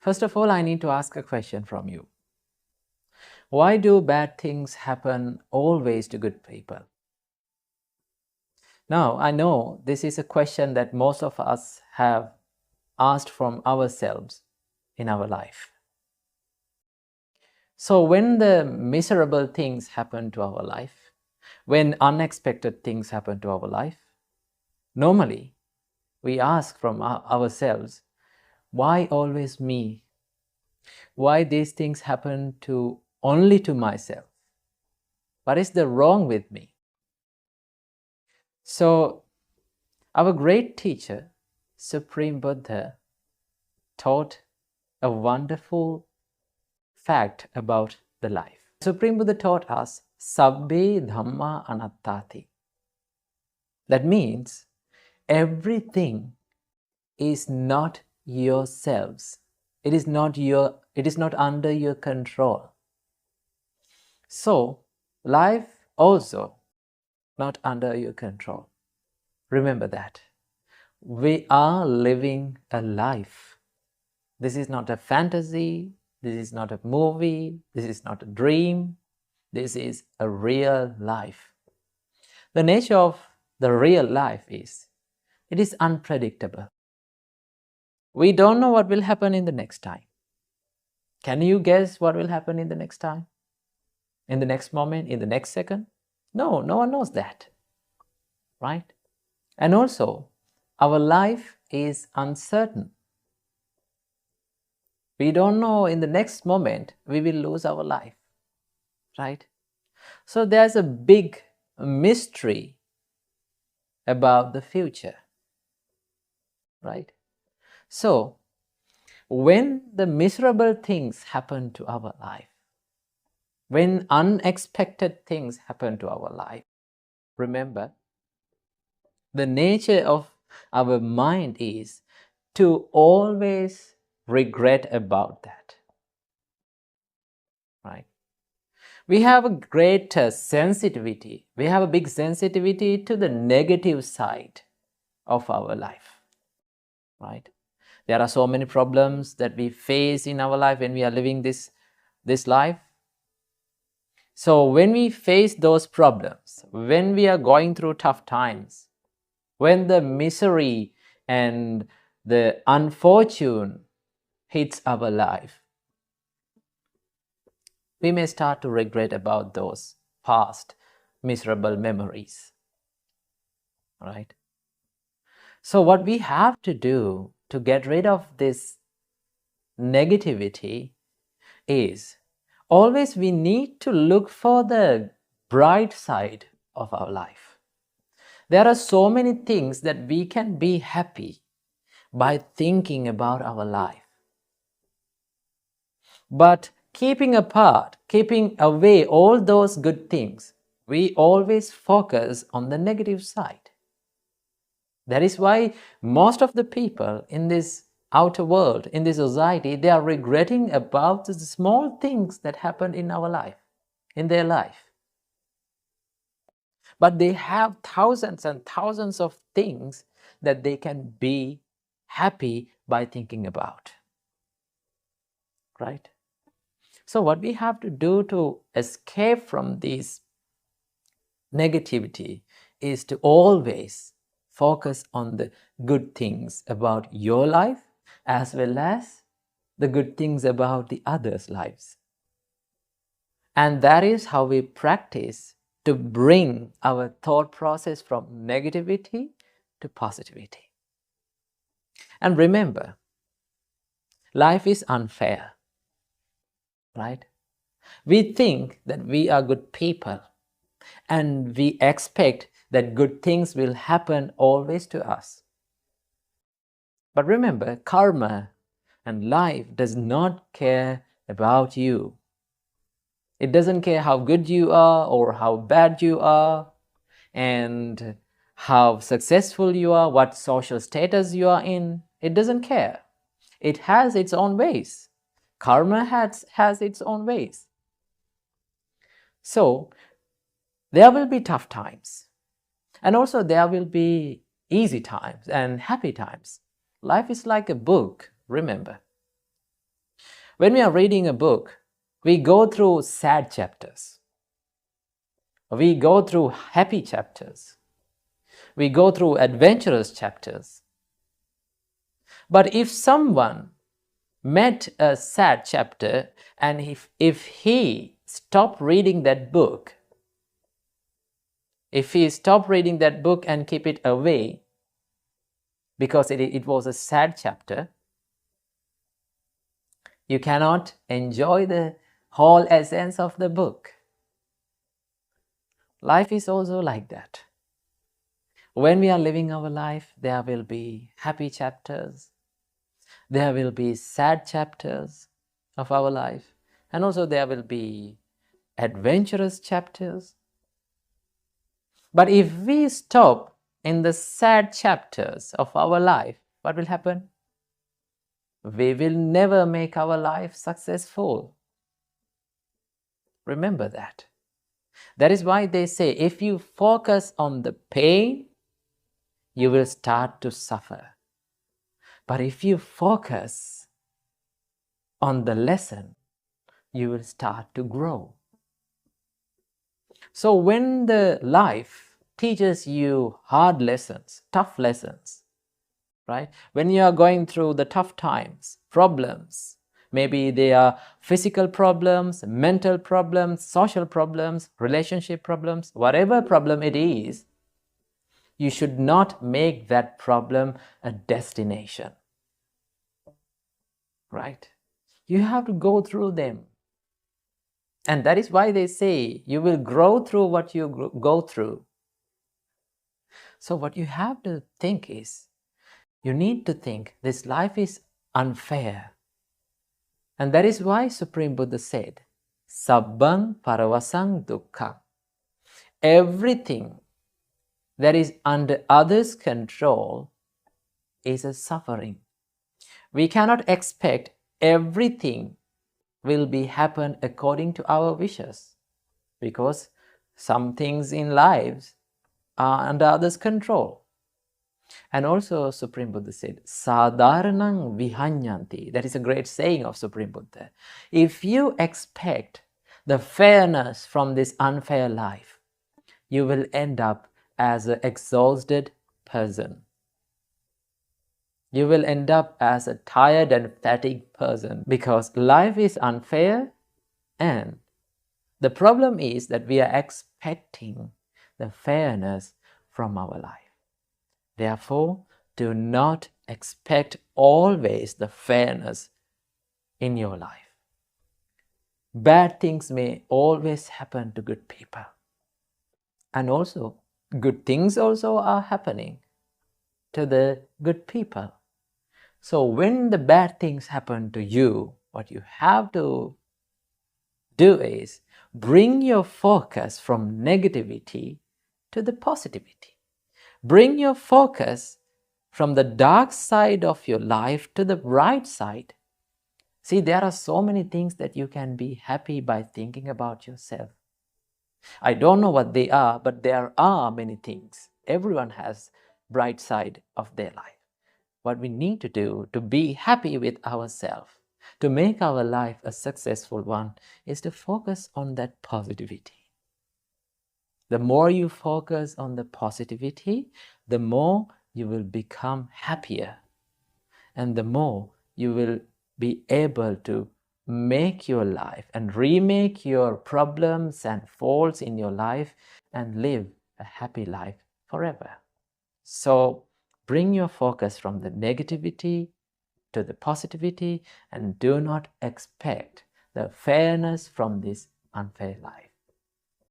First of all, I need to ask a question from you. Why do bad things happen always to good people? Now, I know this is a question that most of us have asked from ourselves in our life. So, when the miserable things happen to our life, when unexpected things happen to our life, normally we ask from ourselves, why always me? Why these things happen to only to myself? What is the wrong with me? So, our great teacher, Supreme Buddha, taught a wonderful fact about the life. Supreme Buddha taught us, Sabbe Dhamma Anattati. That means everything is not yourselves. It is not under your control. So, life also not under your control. Remember that. We are living a life. This is not a fantasy. This is not a movie. This is not a dream. This is a real life. The nature of the real life is, it is unpredictable. We don't know what will happen in the next time. Can you guess what will happen in the next time? In the next moment? In the next second? No, no one knows that. Right? And also, our life is uncertain. We don't know in the next moment we will lose our life. Right? So there's a big mystery about the future. Right? So, when the miserable things happen to our life, when unexpected things happen to our life, remember, the nature of our mind is to always regret about that. Right? We have a great sensitivity. We have a big sensitivity to the negative side of our life. Right? There are so many problems that we face in our life when we are living this life. So when we face those problems, when we are going through tough times, when the misery and the unfortune hits our life, we may start to regret about those past miserable memories. Right? So what we have to do to get rid of this negativity is, always we need to look for the bright side of our life. There are so many things that we can be happy by thinking about our life. But keeping away all those good things, we always focus on the negative side. That is why most of the people in this outer world, in this society, they are regretting about the small things that happened in our life, in their life. But they have thousands and thousands of things that they can be happy by thinking about. Right? So what we have to do to escape from this negativity is to always focus on the good things about your life as well as the good things about the others' lives. And that is how we practice to bring our thought process from negativity to positivity. And remember, life is unfair, right? We think that we are good people and we expect that good things will happen always to us. But remember, karma and life does not care about you. It doesn't care how good you are or how bad you are and how successful you are, what social status you are in. It doesn't care. It has its own ways. Karma has its own ways. So, there will be tough times. And also there will be easy times and happy times. Life is like a book, remember. When we are reading a book, we go through sad chapters. We go through happy chapters. We go through adventurous chapters. But if someone met a sad chapter and if he stopped reading that book, if he stopped reading that book and keep it away because it was a sad chapter, you cannot enjoy the whole essence of the book. Life is also like that. When we are living our life, there will be happy chapters, there will be sad chapters of our life, and also there will be adventurous chapters. But if we stop in the sad chapters of our life, what will happen? We will never make our life successful. Remember that. That is why they say if you focus on the pain, you will start to suffer. But if you focus on the lesson, you will start to grow. So when the life teaches you hard lessons, tough lessons, right? When you are going through the tough times, problems, maybe they are physical problems, mental problems, social problems, relationship problems, whatever problem it is, you should not make that problem a destination, right? You have to go through them. And that is why they say you will grow through what you go through. So what you have to think is, you need to think this life is unfair. And that is why Supreme Buddha said, Sabbang paravasang dukkha. Everything that is under others' control is a suffering. We cannot expect everything will be happen according to our wishes, because some things in lives are under others' control. And also Supreme Buddha said, Sadharanang vihanyanti. That is a great saying of Supreme Buddha. If you expect the fairness from this unfair life, you will end up as an exhausted person. You will end up as a tired and fatigued person, because life is unfair, and the problem is that we are expecting the fairness from our life. Therefore, do not expect always the fairness in your life. Bad things may always happen to good people. And also, good things also are happening to the good people. So when the bad things happen to you, what you have to do is bring your focus from negativity to the positivity. Bring your focus from the dark side of your life to the bright side. See, there are so many things that you can be happy by thinking about yourself. I don't know what they are, but there are many things. Everyone has bright side of their life. What we need to do to be happy with ourselves, to make our life a successful one, is to focus on that positivity. The more you focus on the positivity, the more you will become happier, and the more you will be able to make your life and remake your problems and faults in your life and live a happy life forever. So bring your focus from the negativity to the positivity, and do not expect the fairness from this unfair life.